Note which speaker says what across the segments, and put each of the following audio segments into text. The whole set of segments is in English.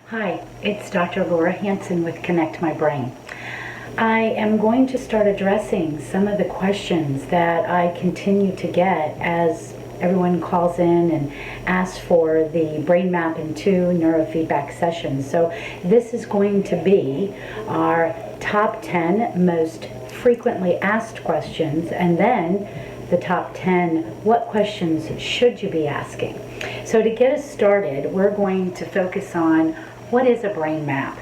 Speaker 1: Hi, it's Dr. Laura Hanson with Connect My Brain. I am going to start addressing some of the questions that I continue to get as everyone calls in and asks for the brain map in 2 neurofeedback sessions. So this is going to be our top 10 most frequently asked questions, and then the top 10 what questions should you be asking. So to get us started, we're going to focus on what is a brain map,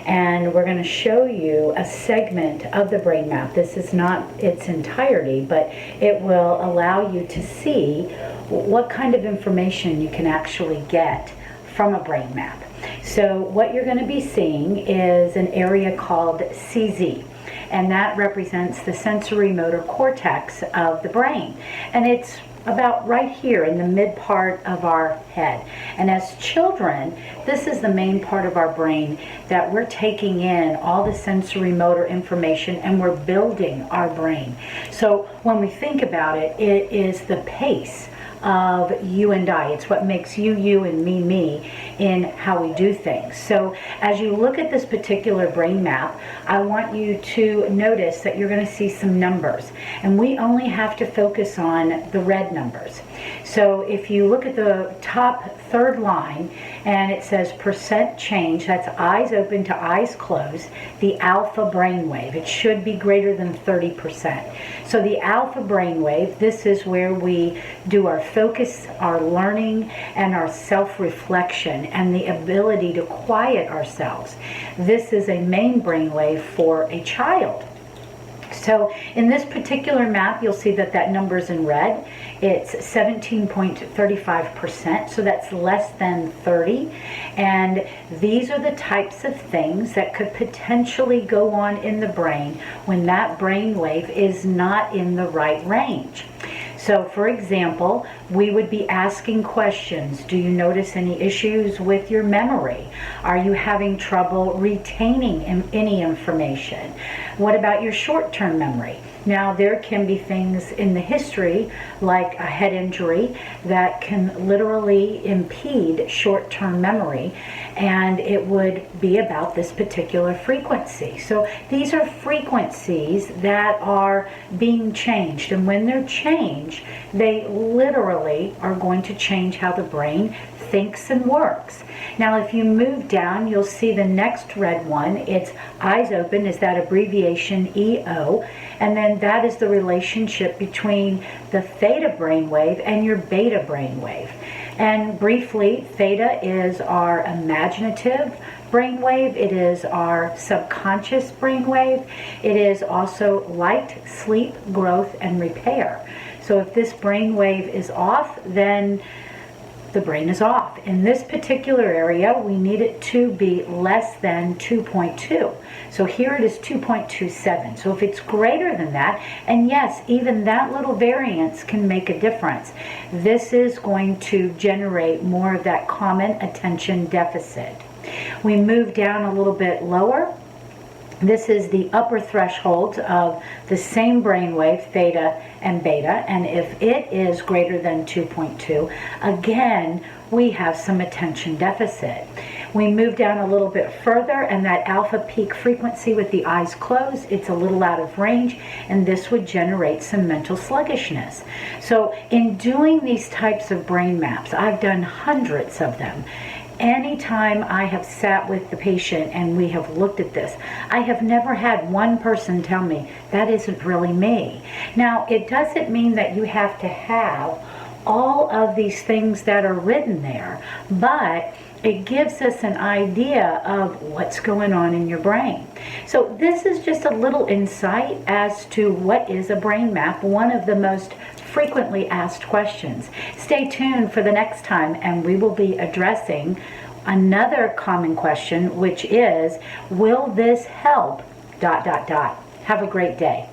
Speaker 1: and we're going to show you a segment of the brain map. This is not its entirety, but it will allow you to see what kind of information you can actually get from a brain map. So what you're going to be seeing is an area called CZ, and that represents the sensory motor cortex of the brain, and it's about right here in the mid part of our head. And as children, this is the main part of our brain that we're taking in all the sensory motor information, and we're building our brain. So when we think about it, it is the pace of you and I. It's what makes you, you, and me in how we do things. So as you look at this particular brain map, I want you to notice that you're going to see some numbers, and we only have to focus on the red numbers. So if you look at the top third line, and it says percent change, that's eyes open to eyes closed, the alpha brainwave. It should be greater than 30%. So the alpha brainwave, this is where we do our focus, our learning, and our self-reflection, and the ability to quiet ourselves. This is a main brainwave for a child. So in this particular map, you'll see that that number's in red. It's 17.35%, so that's less than 30. And these are the types of things that could potentially go on in the brain when that brain wave is not in the right range. So for example, we would be asking questions. Do you notice any issues with your memory? Are you having trouble retaining any information? What about your short-term memory? Now, there can be things in the history, like a head injury, that can literally impede short-term memory, and it would be about this particular frequency. So these are frequencies that are being changed, and when they're changed, they literally are going to change how the brain thinks and works. Now, if you move down, you'll see the next red one. It's eyes open, is that abbreviation EO, and then that is the relationship between the theta brainwave and your beta brainwave. And briefly, theta is our imaginative brainwave. It is our subconscious brainwave. It is also light, sleep, growth, and repair. So if this brainwave is off, then the brain is off. In this particular area, we need it to be less than 2.2. So here it is 2.27. So if it's greater than that, and yes, even that little variance can make a difference, this is going to generate more of that common attention deficit. We move down a little bit lower. This is the upper threshold of the same brainwave, theta and beta, and if it is greater than 2.2, again, we have some attention deficit. We move down a little bit further, and that alpha peak frequency with the eyes closed, it's a little out of range, and this would generate some mental sluggishness. So in doing these types of brain maps, I've done hundreds of them. Anytime I have sat with the patient and we have looked at this, I have never had one person tell me, that isn't really me. Now, it doesn't mean that you have to have all of these things that are written there, but it gives us an idea of what's going on in your brain. So this is just a little insight as to what is a brain map, one of the most frequently asked questions. Stay tuned for the next time, and we will be addressing another common question, which is, will this help ... Have a great day.